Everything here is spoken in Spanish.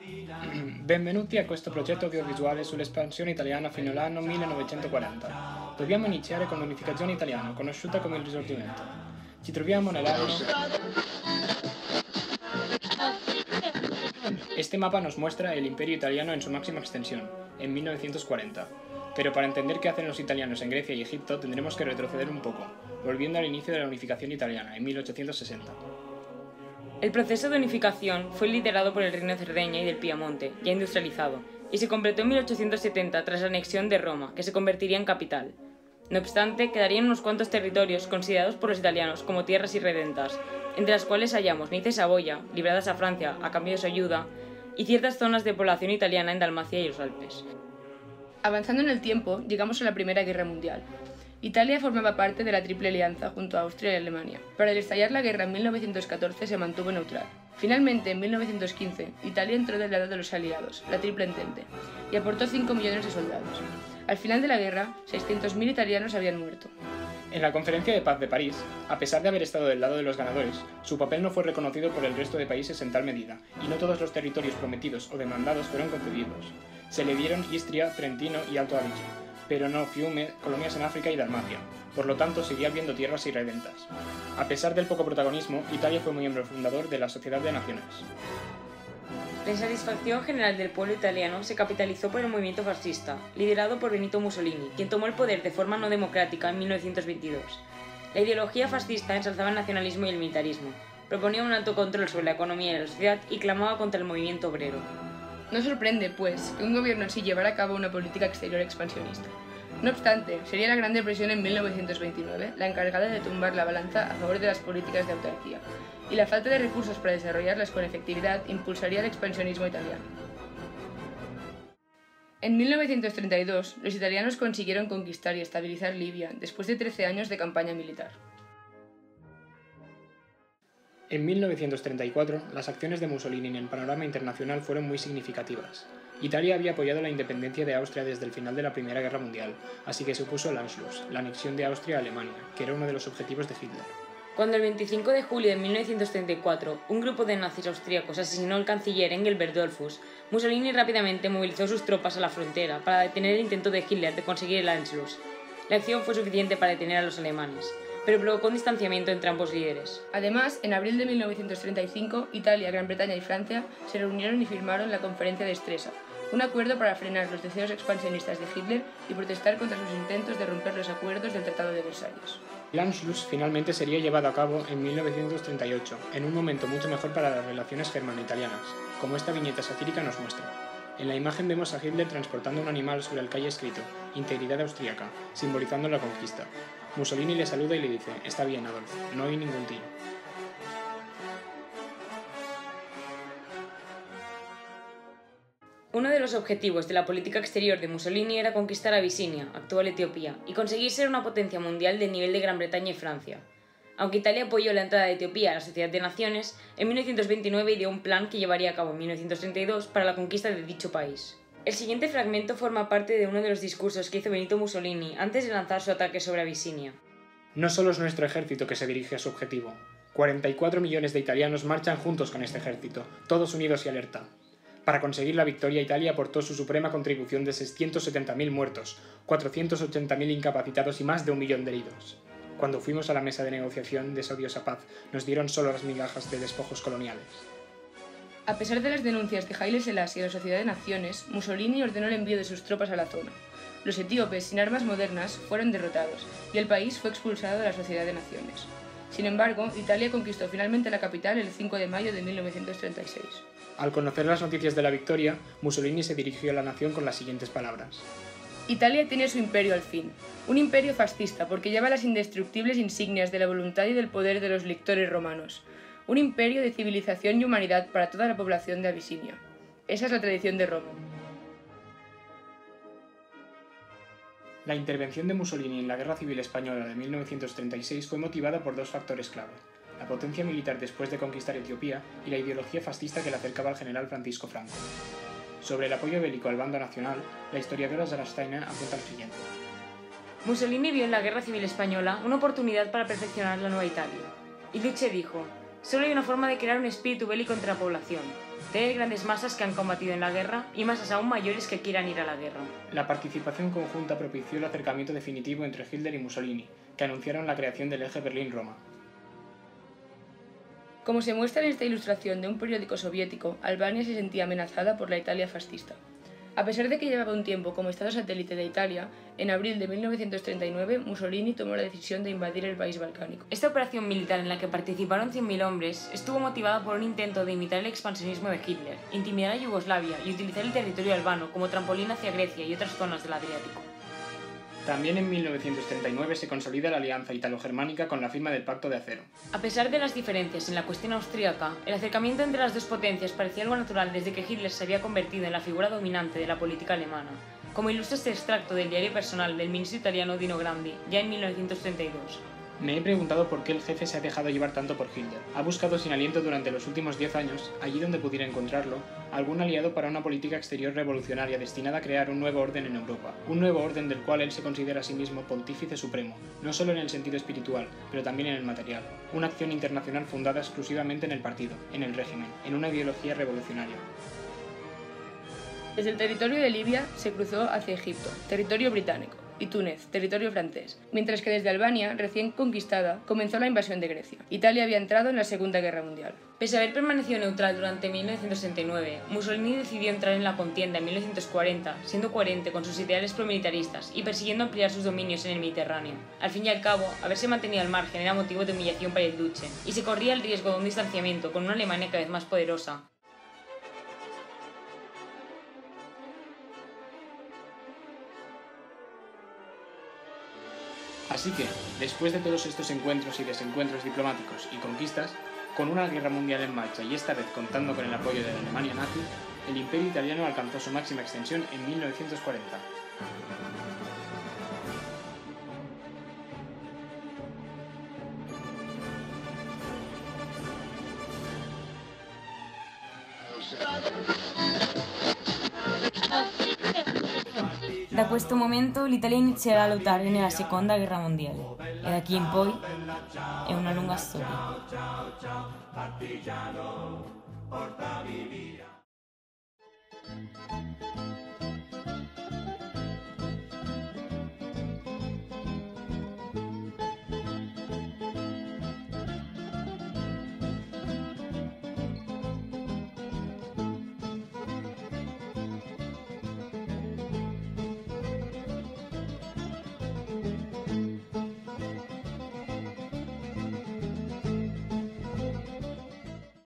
Benvenuti a questo progetto audiovisuale sull'espansione italiana fino all'anno 1940. Dobbiamo iniziare con l'unificazione italiana, conosciuta come il Risorgimento. Ci troviamo nell'anno... Este mapa nos muestra el Imperio Italiano en su máxima extensión, en 1940. Pero para entender qué hacen los italianos en Grecia y Egipto tendremos que retroceder un poco, volviendo al inicio de la unificación italiana, en 1860. El proceso de unificación fue liderado por el Reino de Cerdeña y del Piamonte, ya industrializado, y se completó en 1870 tras la anexión de Roma, que se convertiría en capital. No obstante, quedarían unos cuantos territorios considerados por los italianos como tierras irredentas, entre las cuales hallamos Niza y Saboya, libradas a Francia a cambio de su ayuda, y ciertas zonas de población italiana en Dalmacia y los Alpes. Avanzando en el tiempo, llegamos a la Primera Guerra Mundial. Italia formaba parte de la Triple Alianza junto a Austria y Alemania, pero al estallar la guerra en 1914 se mantuvo neutral. Finalmente, en 1915, Italia entró del lado de los aliados, la Triple Entente, y aportó 5 millones de soldados. Al final de la guerra, 600.000 italianos habían muerto. En la Conferencia de Paz de París, a pesar de haber estado del lado de los ganadores, su papel no fue reconocido por el resto de países en tal medida, y no todos los territorios prometidos o demandados fueron concedidos. Se le dieron Istria, Trentino y Alto Adige, pero no Fiume, colonias en África y Dalmacia. Por lo tanto, seguía habiendo tierras irredentas. A pesar del poco protagonismo, Italia fue miembro fundador de la Sociedad de Naciones. La insatisfacción general del pueblo italiano se capitalizó por el movimiento fascista, liderado por Benito Mussolini, quien tomó el poder de forma no democrática en 1922. La ideología fascista ensalzaba el nacionalismo y el militarismo, proponía un alto control sobre la economía y la sociedad y clamaba contra el movimiento obrero. No sorprende, pues, que un gobierno así llevara a cabo una política exterior expansionista. No obstante, sería la Gran Depresión en 1929 la encargada de tumbar la balanza a favor de las políticas de autarquía, y la falta de recursos para desarrollarlas con efectividad impulsaría el expansionismo italiano. En 1932, los italianos consiguieron conquistar y estabilizar Libia después de 13 años de campaña militar. En 1934, las acciones de Mussolini en el panorama internacional fueron muy significativas. Italia había apoyado la independencia de Austria desde el final de la Primera Guerra Mundial, así que supuso el Anschluss, la anexión de Austria a Alemania, que era uno de los objetivos de Hitler. Cuando el 25 de julio de 1934 un grupo de nazis austríacos asesinó al canciller Engelbert Dollfuss, Mussolini rápidamente movilizó sus tropas a la frontera para detener el intento de Hitler de conseguir el Anschluss. La acción fue suficiente para detener a los alemanes, pero provocó un distanciamiento entre ambos líderes. Además, en abril de 1935, Italia, Gran Bretaña y Francia se reunieron y firmaron la Conferencia de Stresa, un acuerdo para frenar los deseos expansionistas de Hitler y protestar contra sus intentos de romper los acuerdos del Tratado de Versalles. El Anschluss finalmente sería llevado a cabo en 1938, en un momento mucho mejor para las relaciones germano-italianas, como esta viñeta satírica nos muestra. En la imagen vemos a Hitler transportando un animal sobre el que hay escrito «Integridad austríaca», simbolizando la conquista. Mussolini le saluda y le dice «Está bien, Adolf, no hay ningún tiro». Uno de los objetivos de la política exterior de Mussolini era conquistar Abisinia, actual Etiopía, y conseguir ser una potencia mundial del nivel de Gran Bretaña y Francia. Aunque Italia apoyó la entrada de Etiopía a la Sociedad de Naciones, en 1929 ideó un plan que llevaría a cabo en 1932 para la conquista de dicho país. El siguiente fragmento forma parte de uno de los discursos que hizo Benito Mussolini antes de lanzar su ataque sobre Abisinia. No solo es nuestro ejército que se dirige a su objetivo. 44 millones de italianos marchan juntos con este ejército, todos unidos y alerta. Para conseguir la victoria, Italia aportó su suprema contribución de 670.000 muertos, 480.000 incapacitados y más de 1 millón de heridos. Cuando fuimos a la mesa de negociación de esa odiosa paz, nos dieron solo las migajas de despojos coloniales. A pesar de las denuncias de Haile Selassie a la Sociedad de Naciones, Mussolini ordenó el envío de sus tropas a la zona. Los etíopes, sin armas modernas, fueron derrotados, y el país fue expulsado de la Sociedad de Naciones. Sin embargo, Italia conquistó finalmente la capital el 5 de mayo de 1936. Al conocer las noticias de la victoria, Mussolini se dirigió a la nación con las siguientes palabras. Italia tiene su imperio al fin, un imperio fascista porque lleva las indestructibles insignias de la voluntad y del poder de los lictores romanos, un imperio de civilización y humanidad para toda la población de Abisinia. Esa es la tradición de Roma. La intervención de Mussolini en la Guerra Civil Española de 1936 fue motivada por dos factores clave: la potencia militar después de conquistar Etiopía y la ideología fascista que le acercaba al general Francisco Franco. Sobre el apoyo bélico al bando nacional, la historiadora Sarah Steiner apunta lo siguiente. Mussolini vio en la Guerra Civil Española una oportunidad para perfeccionar la nueva Italia. Y Duce dijo: Solo hay una forma de crear un espíritu bélico entre la población: tener grandes masas que han combatido en la guerra y masas aún mayores que quieran ir a la guerra. La participación conjunta propició el acercamiento definitivo entre Hitler y Mussolini, que anunciaron la creación del eje Berlín-Roma. Como se muestra en esta ilustración de un periódico soviético, Albania se sentía amenazada por la Italia fascista. A pesar de que llevaba un tiempo como estado satélite de Italia, en abril de 1939 Mussolini tomó la decisión de invadir el país balcánico. Esta operación militar, en la que participaron 100.000 hombres, estuvo motivada por un intento de imitar el expansionismo de Hitler, intimidar a Yugoslavia y utilizar el territorio albano como trampolín hacia Grecia y otras zonas del Adriático. También en 1939 se consolida la alianza italo-germánica con la firma del Pacto de Acero. A pesar de las diferencias en la cuestión austríaca, el acercamiento entre las dos potencias parecía algo natural desde que Hitler se había convertido en la figura dominante de la política alemana, como ilustra este extracto del diario personal del ministro italiano Dino Grandi, ya en 1932. Me he preguntado por qué el jefe se ha dejado llevar tanto por Hitler. Ha buscado sin aliento durante los últimos 10 años, allí donde pudiera encontrarlo, algún aliado para una política exterior revolucionaria destinada a crear un nuevo orden en Europa. Un nuevo orden del cual él se considera a sí mismo pontífice supremo, no solo en el sentido espiritual, pero también en el material. Una acción internacional fundada exclusivamente en el partido, en el régimen, en una ideología revolucionaria. Desde el territorio de Libia se cruzó hacia Egipto, territorio británico, y Túnez, territorio francés, mientras que desde Albania, recién conquistada, comenzó la invasión de Grecia. Italia había entrado en la Segunda Guerra Mundial. Pese a haber permanecido neutral durante 1969, Mussolini decidió entrar en la contienda en 1940, siendo coherente con sus ideales promilitaristas y persiguiendo ampliar sus dominios en el Mediterráneo. Al fin y al cabo, haberse mantenido al margen era motivo de humillación para el duce, y se corría el riesgo de un distanciamiento con una Alemania cada vez más poderosa. Así que, después de todos estos encuentros y desencuentros diplomáticos y conquistas, con una guerra mundial en marcha y esta vez contando con el apoyo de la Alemania nazi, el Imperio italiano alcanzó su máxima extensión en 1940. Da questo momento l'Italia inizierà a lottare nella Seconda Guerra Mondiale e da qui in poi è una lunga storia.